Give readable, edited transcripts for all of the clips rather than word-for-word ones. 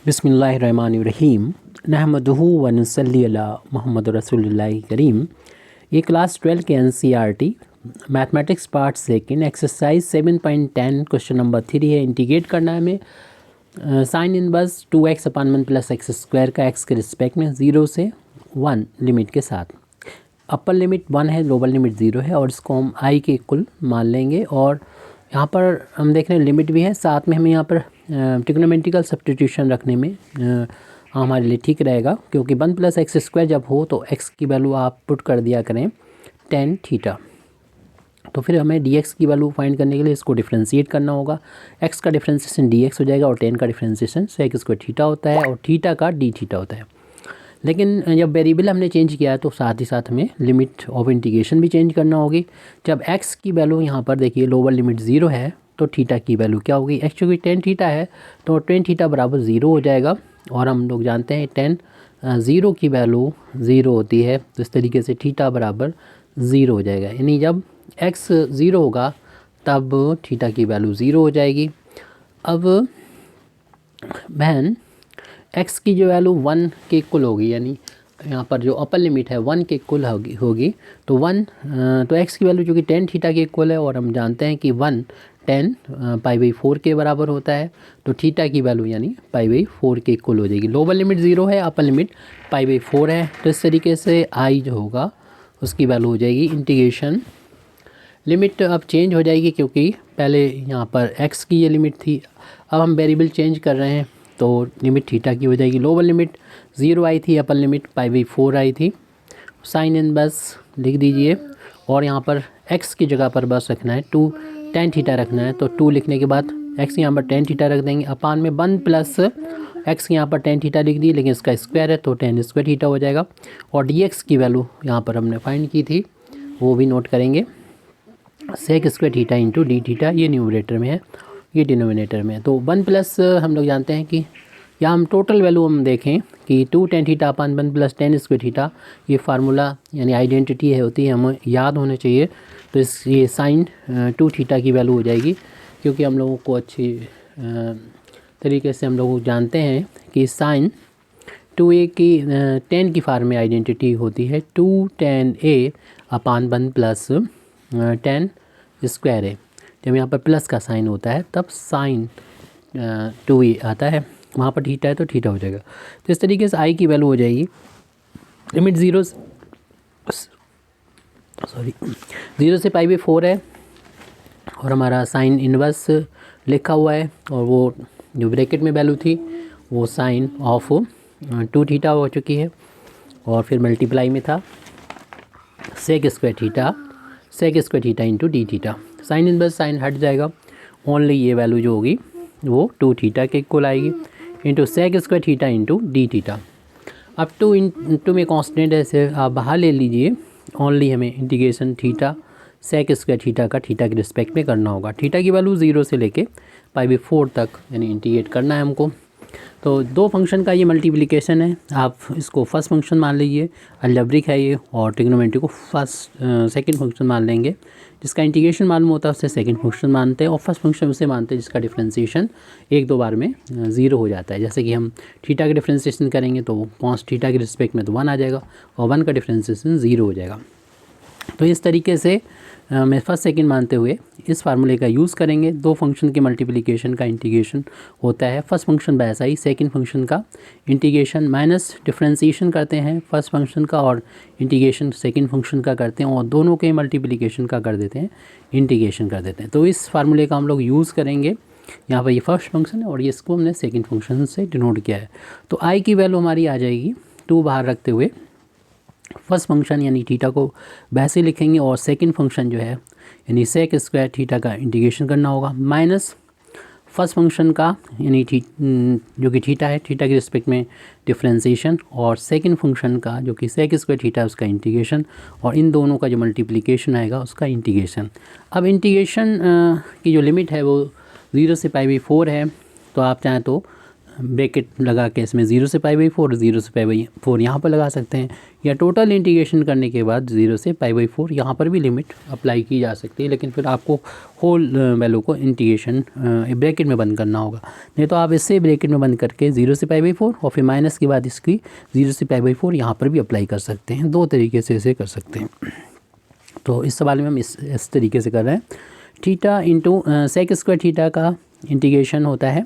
बिस्मिल्लाहिर्रहमानिर्रहीम नहमदुहु व नसल्ली अला मुहम्मद रसूलुल्लाहि करीम। ये क्लास 12 के NCERT mathematics part second exercise 7.10 question number 3 है। इंटीग्रेट करना है हमें साइन इनवर्स 2x अपान 1 प्लस एक्स स्क्वायर का x के रिस्पेक्ट में 0 से 1 लिमिट के साथ। अपर लिमिट 1 है, लोअर लिमिट 0 है और इसको हम i के इक्वल मान लेंगे। और यहाँ पर हम देख रहे हैं लिमिट भी है, साथ में हमें यहाँ पर ट्रिग्नोमेट्रिकल सब्स्टिट्यूशन रखने में हमारे लिए ठीक रहेगा, क्योंकि 1 प्लस एक्स स्क्वायर जब हो तो x की वैल्यू आप पुट कर दिया करें tan थीटा। तो फिर हमें dx की वैल्यू फाइंड करने के लिए इसको डिफ्रेंशिएट करना होगा। x का डिफ्रेंशिएशन dx हो जाएगा और tan का डिफ्रेंशिएशन sec स्क्वायर थीटा होता है और थीटा का d थीटा होता है। लेकिन जब वेरिएबल हमने चेंज किया तो साथ ही साथ हमें लिमिट ऑफ इंटीग्रेशन भी चेंज करना होगी। जब x की वैल्यू यहाँ पर देखिए लोअर लिमिट 0 है तो थीटा की वैल्यू क्या होगी, एक्चुअली tan थीटा है तो tan थीटा बराबर 0 हो जाएगा। और हम लोग जानते हैं tan 0 की वैल्यू 0 होती है, तो इस तरीके से थीटा बराबर 0 हो जाएगा। यानी जब x 0 होगा तब थीटा की वैल्यू 0 हो जाएगी। अब बहन x की जो वैल्यू 1 के इक्वल होगी, यानी यहाँ पर जो अपर लिमिट है 1 के इक्वल होगी तो तो x की वैल्यू जो कि tan थीटा के इक्वल है और हम जानते हैं कि 1 tan π/4 के बराबर होता है, तो थीटा की वैल्यू यानी π/4 के इक्वल हो जाएगी। लोअर लिमिट 0 है, अपर लिमिट π/4 है, तो इस तरीके से i जो होगा उसकी वैल्यू हो जाएगी इंटीग्रेशन। लिमिट अब चेंज हो जाएगी क्योंकि पहले यहाँ पर x की ये लिमिट थी, अब हम वेरिएबल चेंज कर रहे हैं तो लिमिट थीटा की हो जाएगी। लोअर लिमिट 0 आई थी, अपर लिमिट π/4 आई थी। साइन इनवर्स लिख दीजिए और यहाँ पर x की जगह पर बस रखना है 2 tan थीटा रखना है, तो 2 लिखने के बाद x यहाँ पर tan थीटा रख देंगे अपान में 1 प्लस x यहाँ पर tan थीटा लिख दी, लेकिन इसका स्क्वायर है तो tan स्क्वायर थीटा हो जाएगा। और dx की वैल्यू यहाँ पर हमने फाइंड की थी वो भी नोट करेंगे, sec square theta into D theta, ये न्यूमरेटर में है ये डिनोमिनेटर में है। तो 1 प्लस हम लोग जानते हैं कि या हम टोटल वैल्यू हम देखें कि 2 tan theta upon 1 plus tan square theta, ये फार्मूला यानी आइडेंटिटी है होती है, हमें याद होने चाहिए। तो इस ये साइन 2 थीटा की वैल्यू हो जाएगी, क्योंकि हम लोगों को अच्छी तरीके से हम लोग जानते हैं कि साइन 2a की tan की फार्म में आइडेंटिटी होती है 2 tan a upon 1 plus tan square है। जब यहाँ पर प्लस का साइन होता है तब साइन 2a आता है, वहाँ पर थीटा है तो थीटा हो जाएगा। तो इस तरीके से i की वैल्यू हो जाएगी लिमिट 0 से π/4 है और हमारा साइन इनवर्स लिखा हुआ है और वो जो ब्रैकेट में वैल्यू थी वो साइन ऑफ 2 थीटा हो चुकी है और फिर मल्टीप्लाई में था sec square theta into D theta. Sine inverse sine हट जाएगा, ओनली ये वैल्यू जो होगी वो 2 थीटा के इक्वल आएगी into sec square theta into D theta. अब 2 इंटू में कॉन्स्टेंट है, इसे आप बाहर ले लीजिए, ओनली हमें integration theta sec square theta का थीटा के रिस्पेक्ट में करना होगा। थीटा की वैल्यू 0 से लेके π/4 तक यानी इंटीग्रेट करना है हमको। तो 2 फंक्शन का ये मल्टीप्लिकेशन है, आप इसको फर्स्ट फंक्शन मान लीजिए, अलजेब्रिक है ये, और ट्रिग्नोमेट्री को सेकंड फंक्शन मान लेंगे। जिसका इंटीग्रेशन मालूम होता है उससे सेकंड फंक्शन मानते हैं और फर्स्ट फंक्शन उसे मानते हैं जिसका डिफ्रेंशिएशन 1-2 बार में 0 हो जाता है। जैसे कि हम थीटा का डिफ्रेंशिएशन करेंगे तो कॉस थीटा के रिस्पेक्ट में तो 1 आ जाएगा और 1 का डिफ्रेंशिएशन 0 हो जाएगा। तो इस तरीके से मैं फर्स्ट सेकंड मानते हुए इस फार्मूले का यूज़ करेंगे। 2 फंक्शन के मल्टीप्लिकेशन का इंटीग्रेशन होता है, फर्स्ट फंक्शन वैसा ही सेकंड फंक्शन का इंटीग्रेशन माइनस डिफ्रेंशिएशन करते हैं फर्स्ट फंक्शन का और इंटीग्रेशन सेकंड फंक्शन का करते हैं और दोनों के मल्टीप्लिकेशन का कर देते हैं, इंटीग्रेशन कर देते हैं। तो इस फार्मूले का हम लोग यूज़ करेंगे। यहाँ पर ये फर्स्ट फंक्शन है और ये इसको हमने सेकेंड फंक्शन से डिनोट किया है। तो आई की वैल्यू हमारी आ जाएगी 2 बाहर रखते हुए, फर्स्ट फंक्शन यानी थीटा को वैसे लिखेंगे और सेकंड फंक्शन जो है यानी sec स्क्वायर थीटा का इंटीग्रेशन करना होगा माइनस फर्स्ट फंक्शन का यानी जो कि थीटा है, थीटा के रिस्पेक्ट में डिफ्रेंशिएशन, और सेकंड फंक्शन का जो कि sec स्क्वायर थीटा उसका इंटीग्रेशन, और इन दोनों का जो मल्टीप्लिकेशन आएगा उसका इंटीग्रेशन। अब इंटीग्रेशन की जो लिमिट है वो 0 से π/4 है, तो आप चाहें तो ब्रैकेट लगा के इसमें 0 से π/4, 0 से π/4 यहाँ पर लगा सकते हैं, या टोटल इंटीग्रेशन करने के बाद 0 से π/4 यहाँ पर भी लिमिट अप्लाई की जा सकती है, लेकिन फिर आपको होल वैल्यू को इंटीग्रेशन ब्रैकेट में बंद करना होगा। नहीं तो आप इससे ब्रैकेट में बंद करके 0 से π/4 और फिर माइनस के बाद इसकी 0 से π/4 यहाँ पर भी अप्लाई कर सकते हैं। दो तरीके से इसे कर सकते हैं। तो इस सवाल में हम इस तरीके से कर रहे हैं। Theta into sec square theta का इंटीग्रेशन होता है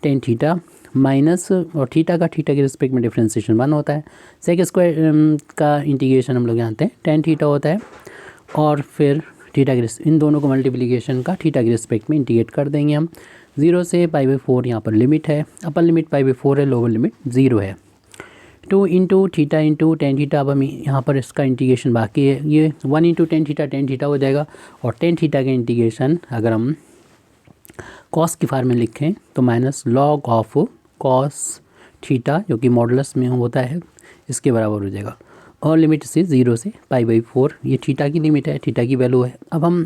टेन थीटा माइनस, और थीटा के रिस्पेक्ट में डिफ्रेंसिएशन 1 होता है। सेक स्क्वायर का इंटीग्रेशन हम लोग जानते हैं टेन थीटा होता है, और फिर थीटा के इन दोनों को मल्टीप्लिकेशन का थीटा के रिस्पेक्ट में इंटीग्रेट कर देंगे हम। 0 से π/4 यहाँ पर लिमिट है, अपर लिमिट π/4 है, लोअर लिमिट 0 है। 2 into theta into tan theta, अब हम यहाँ पर इसका इंटीग्रेशन बाकी है। ये 1 इंटू टेन थीटा हो जाएगा, और टेन थीटा का इंटीग्रेशन अगर हम कॉस की फार्म में लिखें तो minus log of cos theta जो कि मॉडुलस में होता है इसके बराबर हो जाएगा, और लिमिट से 0 से π/4, ये थीटा की लिमिट है, थीटा की वैल्यू है। अब हम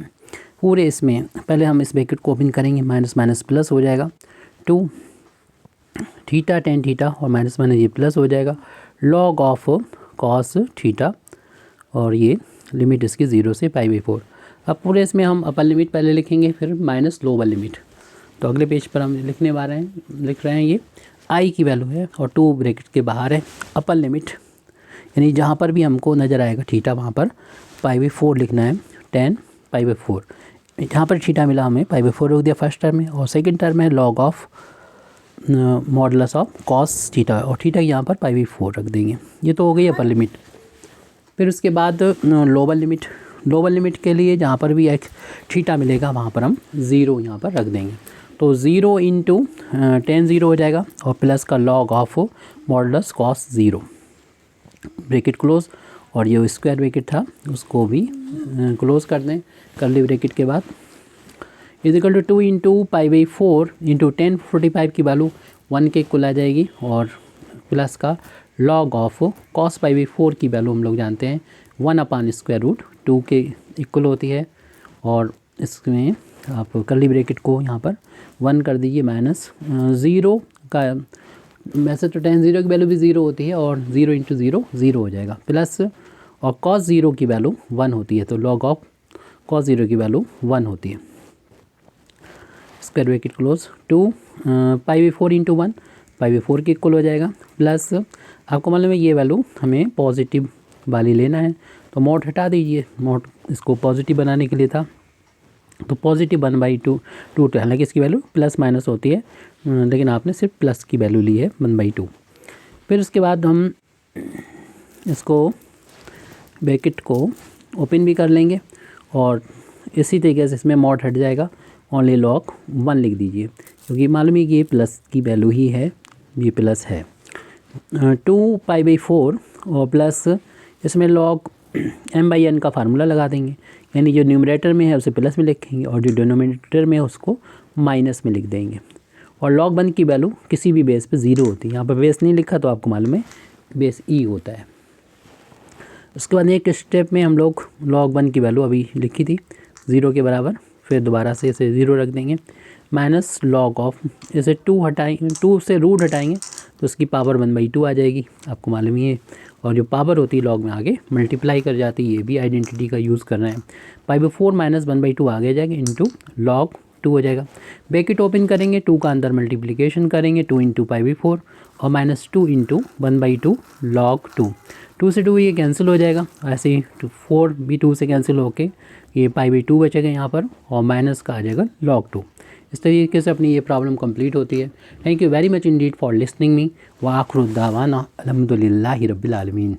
पूरे इसमें पहले हम इस ब्रैकेट को ओपन करेंगे, माइनस माइनस प्लस हो जाएगा, 2 थीटा टेन थीटा और माइनस माइनस ये प्लस हो जाएगा, लॉग ऑफ कॉस थीटा, और ये लिमिट इसकी 0 से π/4। अब पूरे इसमें हम अपर लिमिट पहले लिखेंगे, फिर माइनस लोअर लिमिट। तो अगले पेज पर हम लिख रहे हैं ये आई की वैल्यू है, और 2 ब्रैकेट के बाहर है अपर लिमिट, यानी जहाँ पर भी हमको नज़र आएगा थीटा वहाँ पर π/4 लिखना है, 10 π/4। जहाँ पर थीटा मिला हमें π/4 रख दिया फर्स्ट टर्म में, और सेकंड टर्म है log of modulus of cos theta, और थीटा यहाँ पर π/4 रख देंगे। ये तो हो गई अपर लिमिट। फिर उसके बाद लोअर लिमिट के लिए जहाँ पर भी एक थीटा मिलेगा वहाँ पर हम 0 यहाँ पर रख देंगे। तो 0 इंटू 10 0 हो जाएगा, और प्लस का log of modulus cos 0 bracket close, और ये स्क्वायर ब्रैकेट था उसको भी क्लोज कर दें कर्ली ब्रैकेट के बाद, इजिकल टू 2 इंटू π/4 इंटू 1045 की वैल्यू 1 के इक्वल आ जाएगी, और प्लस का लॉग ऑफ कॉस π/4 की वैल्यू हम लोग जानते हैं 1/√2 के इक्वल होती है, और इसमें आप कर्ली ब्रैकेट को यहाँ पर 1 कर दीजिए, माइनस 0 का, वैसे तो 10 0 की वैल्यू भी 0 होती है, और 0 इंटू 0 0 हो जाएगा, प्लस और कॉस 0 की वैल्यू 1 होती है, तो लॉग ऑफ कॉस 0 की वैल्यू 1 होती है। स्क्वायर ब्रैकेट क्लोज, 2 π/4 इंटू 1 π/4 के इक्वल हो जाएगा, प्लस आपको मालूम है ये वैल्यू हमें पॉजिटिव वाली लेना है, तो मॉड हटा दीजिए, मॉड इसको पॉजिटिव बनाने के लिए था, तो पॉजिटिव 1/2, हालांकि इसकी वैल्यू प्लस माइनस होती है, लेकिन आपने सिर्फ प्लस की वैल्यू ली है 1/2। फिर उसके बाद हम इसको ब्रैकेट को ओपन भी कर लेंगे, और इसी तरीके से इसमें मॉड हट जाएगा, ओनली लॉग 1 लिख दीजिए, क्योंकि मालूम है कि ये प्लस की वैल्यू ही है, ये प्लस है। 2 π/4 और प्लस इसमें लॉग m/n का फार्मूला लगा देंगे, यानी जो न्यूमरेटर में है उसे प्लस में लिखेंगे, और जो डिनोमिनेटर में है उसको माइनस में लिख देंगे, और लॉग 1 की वैल्यू किसी भी बेस पे 0 होती है। यहाँ पर बेस नहीं लिखा तो आपको मालूम है बेस ई होता है। उसके बाद एक स्टेप में हम लोग लॉग 1 की वैल्यू अभी लिखी थी 0 के बराबर, फिर दोबारा से इसे 0 रख देंगे, माइनस लॉग ऑफ, इसे 2 से रूट हटाएंगे तो उसकी पावर 1/2 आ जाएगी, आपको मालूम ही है, और जो पावर होती है लॉग में आगे मल्टीप्लाई कर जाती है, ये भी आइडेंटिटी का यूज़ कर रहे हैं। π/4 माइनस 1/2 आगे जाएगा, इंटू लॉग 2 हो जाएगा। ब्रैकेट ओपन करेंगे, 2 का अंदर मल्टीप्लिकेशन करेंगे, 2 इंटू π/4 और माइनस 2 इंटू 1/2 लॉग 2, 2 से 2 ये कैंसिल हो जाएगा, ऐसे ही 4 भी 2 से कैंसिल होके ये π/2 बचेगा यहाँ पर, और माइनस का आ जाएगा log 2। इस तरीके से अपनी ये प्रॉब्लम कंप्लीट होती है। Thank you very much Indeed for listening me, व आखिर दावाना अल्हम्दुलिल्लाहि रब्बिल आलमीन।